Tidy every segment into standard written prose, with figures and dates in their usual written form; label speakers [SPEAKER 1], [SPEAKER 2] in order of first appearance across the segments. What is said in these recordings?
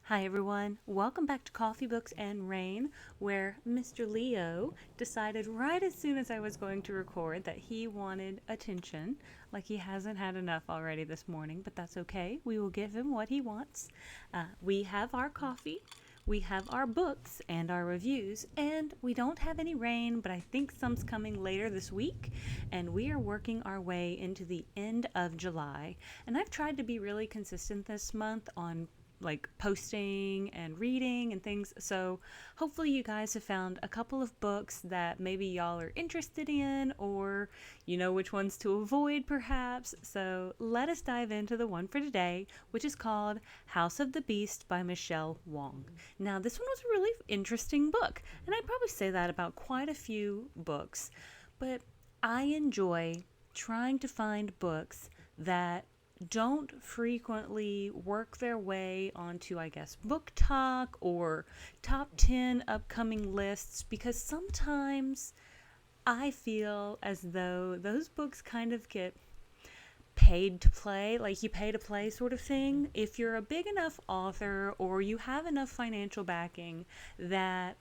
[SPEAKER 1] Hi everyone, welcome back to Coffee Books and Rain, where Mr. Leo decided right as soon as I was going to record that he wanted attention, like he hasn't had enough already this morning, but that's okay. We will give him what he wants. We have our coffee, we have our books and our reviews, and we don't have any rain, but I think some's coming later this week, and we are working our way into the end of July. And I've tried to be really consistent this month on like posting and reading and things. So hopefully you guys have found a couple of books that maybe y'all are interested in, or you know which ones to avoid perhaps. So let us dive into the one for today, which is called House of the Beast by Michelle Wong. Now this one was a really interesting book, and I'd probably say that about quite a few books, but I enjoy trying to find books that don't frequently work their way onto, I guess, book talk or top 10 upcoming lists, because sometimes I feel as though those books kind of get paid to play, like you pay to play sort of thing. If you're a big enough author or you have enough financial backing that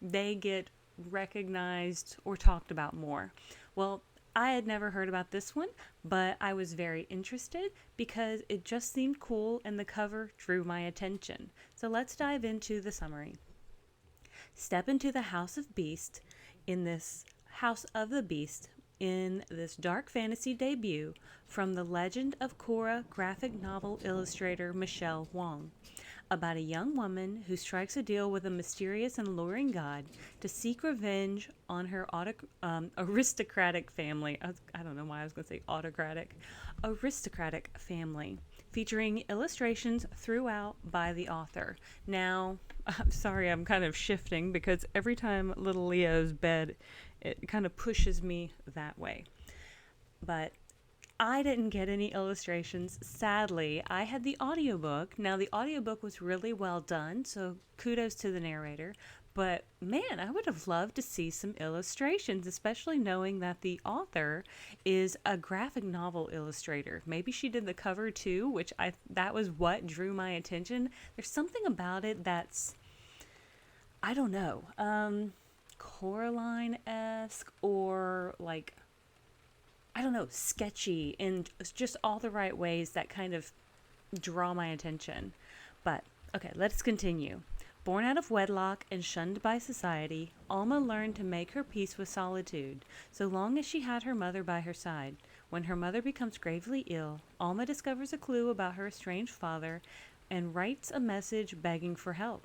[SPEAKER 1] they get recognized or talked about more. Well, I had never heard about this one, but I was very interested because it just seemed cool and the cover drew my attention. So let's dive into the summary. Step into the House of Beast in this House of the Beast in this dark fantasy debut from the Legend of Korra graphic novel illustrator Michelle Wong, about a young woman who strikes a deal with a mysterious and alluring god to seek revenge on her aristocratic family. I don't know why I was going to say autocratic. Aristocratic family, featuring illustrations throughout by the author. Now, I'm sorry, I'm kind of shifting because every time little Leo's bed, it kind of pushes me that way. But I didn't get any illustrations. Sadly, I had the audiobook. Now, the audiobook was really well done, so kudos to the narrator. But man, I would have loved to see some illustrations, especially knowing that the author is a graphic novel illustrator. Maybe she did the cover too, which that was what drew my attention. There's something about it that's, I don't know, Coraline-esque, or like, I don't know, sketchy in just all the right ways that kind of draw my attention. But okay, let's continue. Born out of wedlock and shunned by society, Alma learned to make her peace with solitude, so long as she had her mother by her side. When her mother becomes gravely ill, Alma discovers a clue about her estranged father and writes a message begging for help.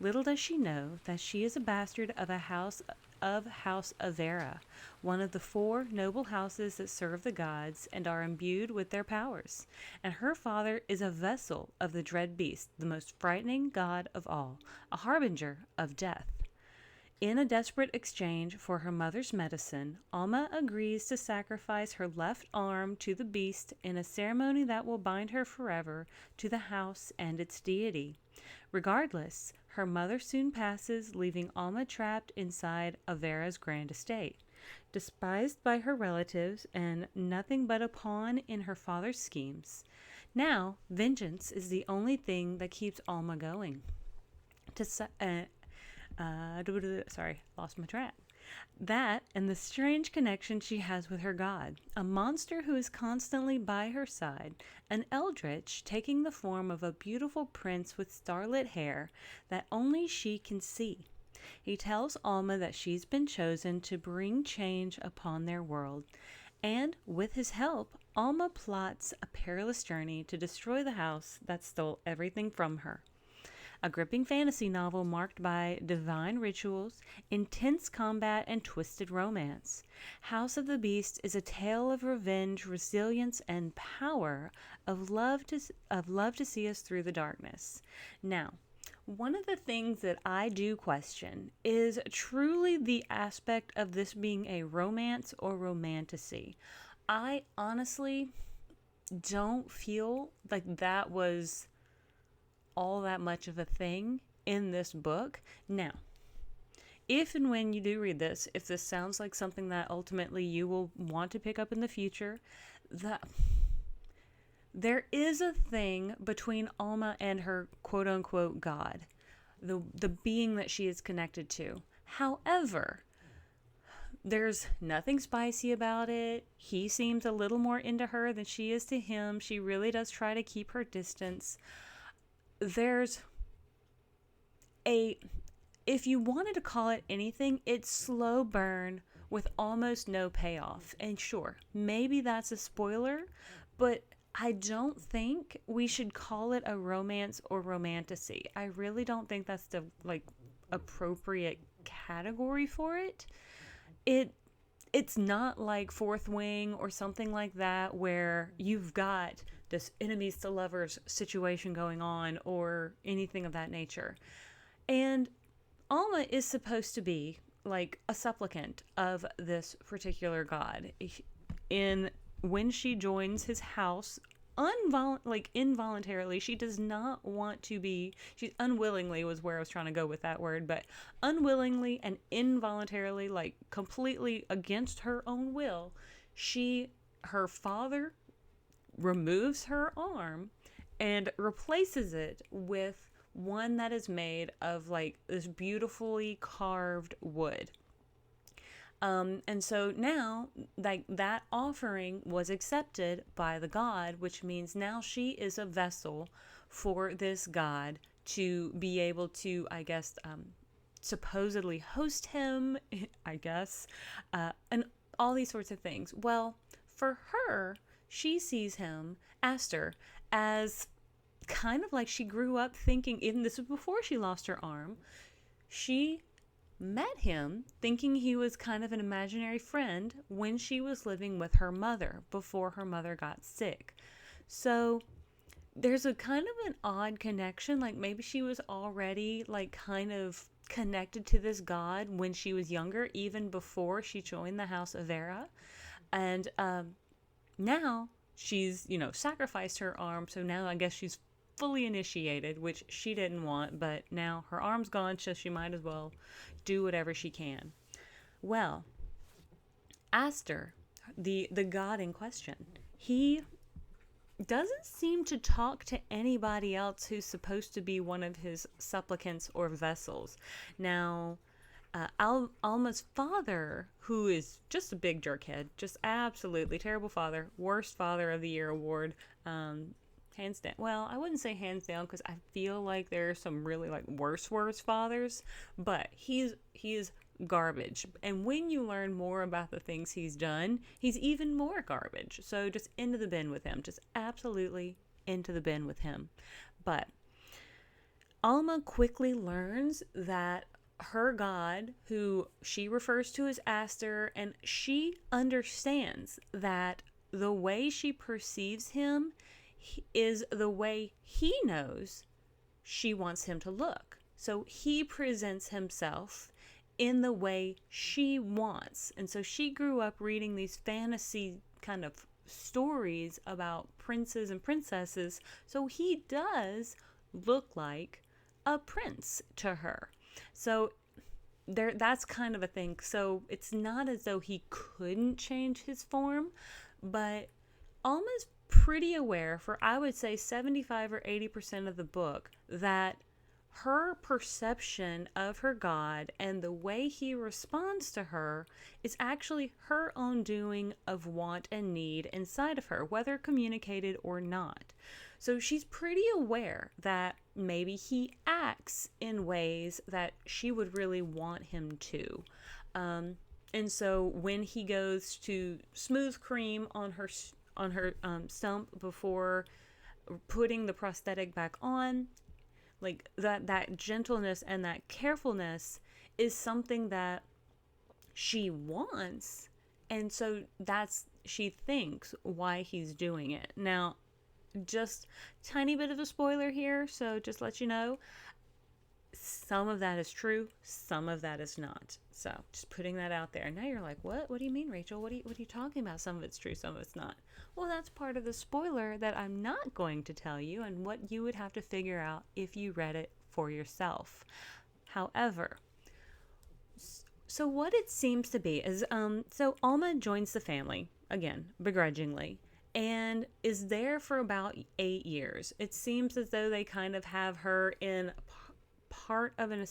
[SPEAKER 1] Little does she know that she is a bastard of House Avera, one of the four noble houses that serve the gods and are imbued with their powers. And her father is a vessel of the dread beast, the most frightening god of all, a harbinger of death. In a desperate exchange for her mother's medicine, Alma agrees to sacrifice her left arm to the beast in a ceremony that will bind her forever to the house and its deity. Regardless, her mother soon passes, leaving Alma trapped inside Avera's grand estate. Despised by her relatives and nothing but a pawn in her father's schemes. Now, vengeance is the only thing that keeps Alma going. Sorry, lost my track. That and the strange connection she has with her god, a monster who is constantly by her side, an eldritch taking the form of a beautiful prince with starlit hair that only she can see. He tells Alma that she's been chosen to bring change upon their world, and with his help, Alma plots a perilous journey to destroy the house that stole everything from her. A gripping fantasy novel marked by divine rituals, intense combat, and twisted romance. House of the Beast is a tale of revenge, resilience, and power, of love to see us through the darkness. Now, one of the things that I do question is truly the aspect of this being a romance or romantasy. I honestly don't feel like that was all that much of a thing in this book. Now, if and when you do read this, if this sounds like something that ultimately you will want to pick up in the future, that There is a thing between Alma and her quote unquote God, the being that she is connected to. However, there's nothing spicy about it. He seems a little more into her than she is to him. She really does try to keep her distance. There's a, if you wanted to call it anything, it's slow burn with almost no payoff. And sure, maybe that's a spoiler, but I don't think we should call it a romance or romantasy. I really don't think that's the appropriate category for it. It it's not like Fourth Wing or something like that where you've got this enemies to lovers situation going on or anything of that nature. And Alma is supposed to be like a supplicant of this particular god. In when she joins his house, involuntarily, she does not want to be. She unwillingly was where I was trying to go with that word, but unwillingly and involuntarily, like completely against her own will, her father removes her arm and replaces it with one that is made of like this beautifully carved wood. And so now, like that offering was accepted by the god, which means now she is a vessel for this god to be able to, I guess, supposedly host him, I guess, and all these sorts of things. Well, for her, she sees him, Aster, as kind of like she grew up thinking, even this was before she lost her arm, she met him thinking he was kind of an imaginary friend when she was living with her mother before her mother got sick. So there's a kind of an odd connection. Like maybe she was already like kind of connected to this god when she was younger, even before she joined the House of Vera. And now she's, sacrificed her arm. So now I guess she's fully initiated, which she didn't want, but now her arm's gone, so she might as well do whatever she can. Well, Aster, the god in question, he doesn't seem to talk to anybody else who's supposed to be one of his supplicants or vessels. Now, Alma's father, who is just a big jerkhead, just absolutely terrible father, worst father of the year award, hands down. Well, I wouldn't say hands down because I feel like there are some really like worse fathers, but he is garbage. And when you learn more about the things he's done, he's even more garbage. So just into the bin with him. Just absolutely into the bin with him. But Alma quickly learns that her god, who she refers to as Aster, and she understands that the way she perceives him is the way he knows she wants him to look. So he presents himself in the way she wants. And so she grew up reading these fantasy kind of stories about princes and princesses. So he does look like a prince to her. So that's kind of a thing. So it's not as though he couldn't change his form, but Alma's pretty aware for, I would say, 75 or 80% of the book that her perception of her god and the way he responds to her is actually her own doing of want and need inside of her, whether communicated or not. So she's pretty aware that maybe he acts in ways that she would really want him to. And so when he goes to smooth cream on her stump before putting the prosthetic back on, like that gentleness and that carefulness is something that she wants, and so she thinks why he's doing it. Now, just tiny bit of a spoiler here, so just let you know, some of that is true, some of that is not. So just putting that out there. Now you're like, what do you mean, Rachel? What are you talking about? Some of it's true, some of it's not. Well, that's part of the spoiler that I'm not going to tell you, and what you would have to figure out if you read it for yourself. However, so what it seems to be is, so Alma joins the family, again, begrudgingly, and is there for about 8 years. It seems as though they kind of have her in part of the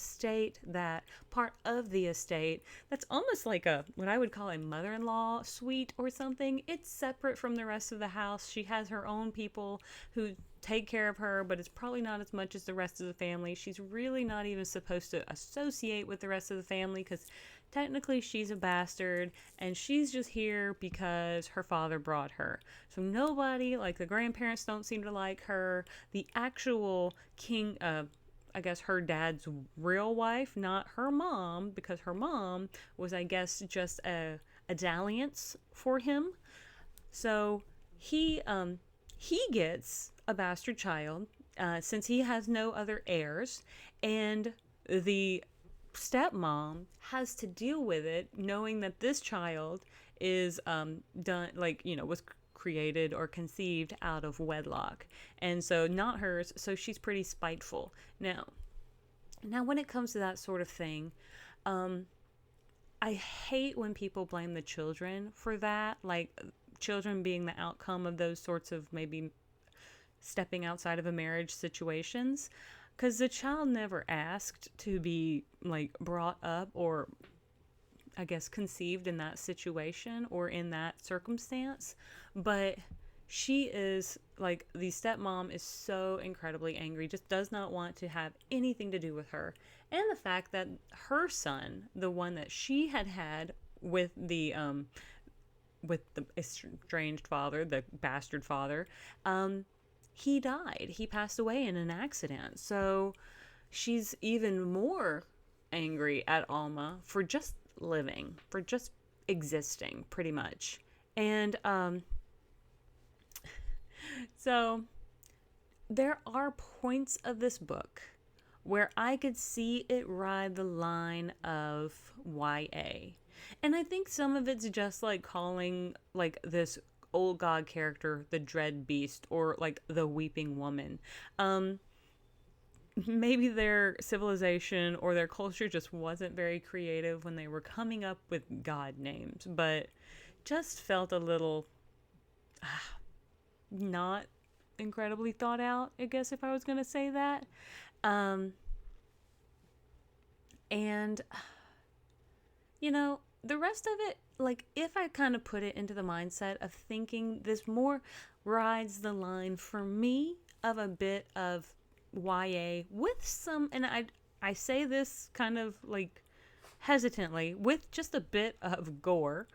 [SPEAKER 1] estate that's almost like a what I would call a mother-in-law suite or something. It's separate from the rest of the house. She has her own people who take care of her, but it's probably not as much as the rest of the family. She's really not even supposed to associate with the rest of the family because technically she's a bastard and she's just here because her father brought her. So nobody, like the grandparents don't seem to like her. The actual king, I guess her dad's real wife, not her mom, because her mom was, I guess, just a dalliance for him. So he gets a bastard child since he has no other heirs, and the stepmom has to deal with it, knowing that this child is done, like, was created or conceived out of wedlock, and so not hers. So she's pretty spiteful. Now, when it comes to that sort of thing, I hate when people blame the children for that, like children being the outcome of those sorts of maybe stepping outside of a marriage situations, because the child never asked to be like brought up or, I guess, conceived in that situation or in that circumstance. But she is like, the stepmom is so incredibly angry, just does not want to have anything to do with her. And the fact that her son, the one that she had had with the estranged father, the bastard father, he died. He passed away in an accident. So she's even more angry at Alma for just living, for just existing, pretty much. And so there are points of this book where I could see it ride the line of YA. And I think some of it's just like calling like this old god character the dread beast or like the weeping woman. Maybe their civilization or their culture just wasn't very creative when they were coming up with god names, but just felt a little not incredibly thought out, I guess, if I was going to say that. And, the rest of it, like, if I kind of put it into the mindset of thinking this more rides the line for me of a bit of YA with some, and I say this kind of like hesitantly, with just a bit of gore,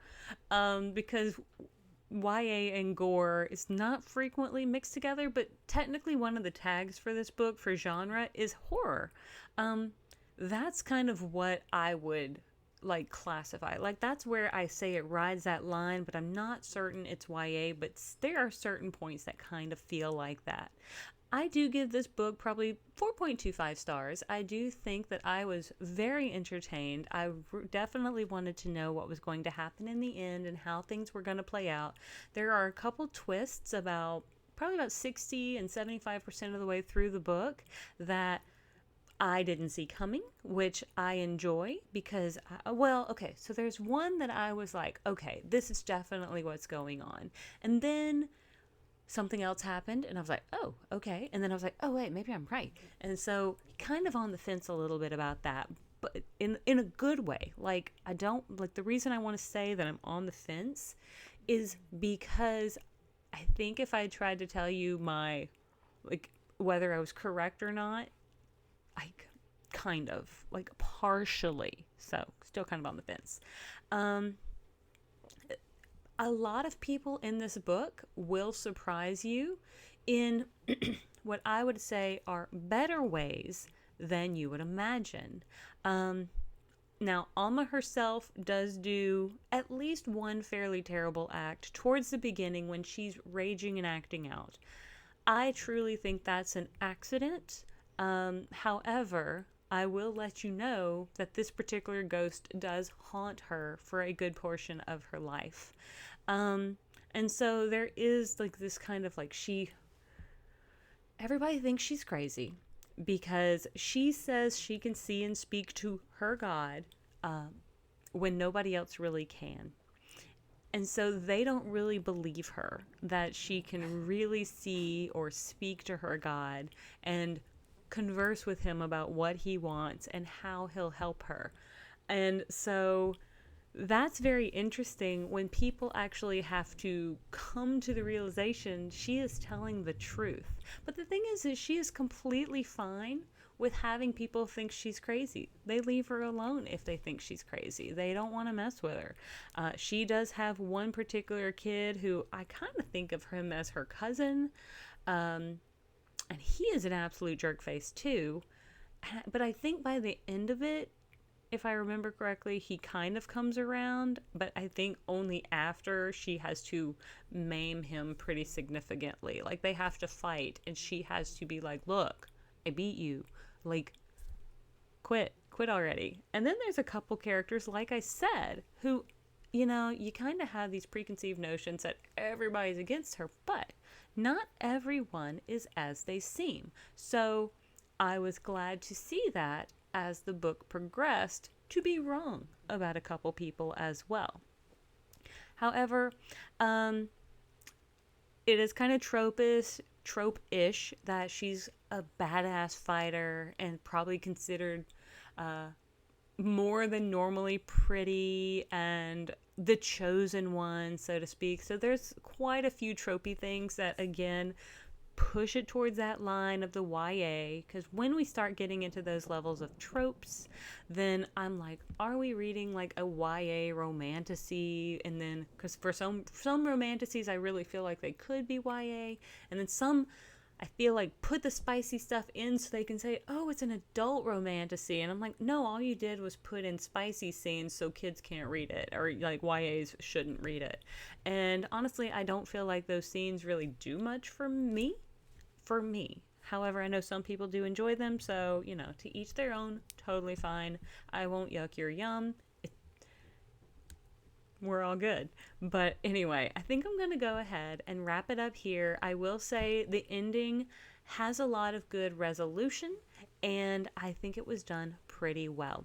[SPEAKER 1] because YA and gore is not frequently mixed together, but technically one of the tags for this book for genre is horror. That's kind of what I would like classify. Like, that's where I say it rides that line, but I'm not certain it's YA, but there are certain points that kind of feel like that. I do give this book probably 4.25 stars. I do think that I was very entertained. I definitely wanted to know what was going to happen in the end and how things were going to play out. There are a couple twists probably about 60 and 75% of the way through the book that I didn't see coming, which I enjoy because, okay, so there's one that I was like, okay, this is definitely what's going on. And then something else happened and I was like, oh, okay. And then I was like, oh, wait, maybe I'm right. And so kind of on the fence a little bit about that, but in a good way. Like, I don't, like, the reason I want to say that I'm on the fence is because I think if I tried to tell you whether I was correct or not, I kind of, like, partially, so still kind of on the fence. A lot of people in this book will surprise you in what I would say are better ways than you would imagine. Now, Alma herself does do at least one fairly terrible act towards the beginning when she's raging and acting out. I truly think that's an accident. However, I will let you know that this particular ghost does haunt her for a good portion of her life. And so there is like this kind of like everybody thinks she's crazy because she says she can see and speak to her God when nobody else really can. And so they don't really believe her that she can really see or speak to her God and converse with him about what he wants and how he'll help her. And so that's very interesting when people actually have to come to the realization she is telling the truth. But the thing is she is completely fine with having people think she's crazy. They leave her alone if they think she's crazy. They don't want to mess with her. She does have one particular kid who I kind of think of him as her cousin. And he is an absolute jerkface too. But I think by the end of it, if I remember correctly, he kind of comes around, but I think only after she has to maim him pretty significantly. Like, they have to fight, and she has to be like, look, I beat you. Like, quit already. And then there's a couple characters, like I said, who, you kind of have these preconceived notions that everybody's against her, but not everyone is as they seem. So I was glad to see that as the book progressed, to be wrong about a couple people as well. However, it is kind of trope-ish that she's a badass fighter and probably considered more than normally pretty and the chosen one, so to speak. So there's quite a few tropey things that, again, push it towards that line of the YA, because when we start getting into those levels of tropes, then I'm like, are we reading like a YA romantasy? And then, because for some romantasies I really feel like they could be YA, and then some I feel like put the spicy stuff in so they can say, oh, it's an adult romantasy. And I'm like, no, all you did was put in spicy scenes so kids can't read it, or like YAs shouldn't read it. And honestly, I don't feel like those scenes really do much for me. However, I know some people do enjoy them, so, to each their own, totally fine. I won't yuck your yum. We're all good. But anyway, I think I'm going to go ahead and wrap it up here. I will say the ending has a lot of good resolution, and I think it was done pretty well.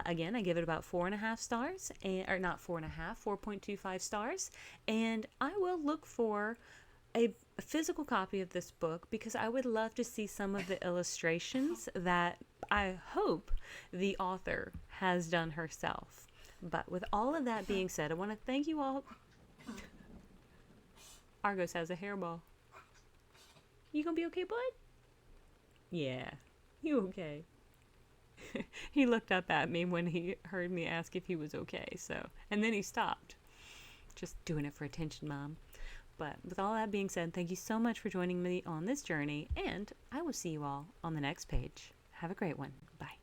[SPEAKER 1] Again, I give it about 4.5 stars, or not 4.5, 4.25 stars, and I will look for a physical copy of this book because I would love to see some of the illustrations that I hope the author has done herself. But with all of that being said, I want to thank you all. Argos has a hairball. You gonna be okay, bud? Yeah, you okay. He looked up at me when he heard me ask if he was okay, and then he stopped. Just doing it for attention, Mom. But with all that being said, thank you so much for joining me on this journey, and I will see you all on the next page. Have a great one. Bye.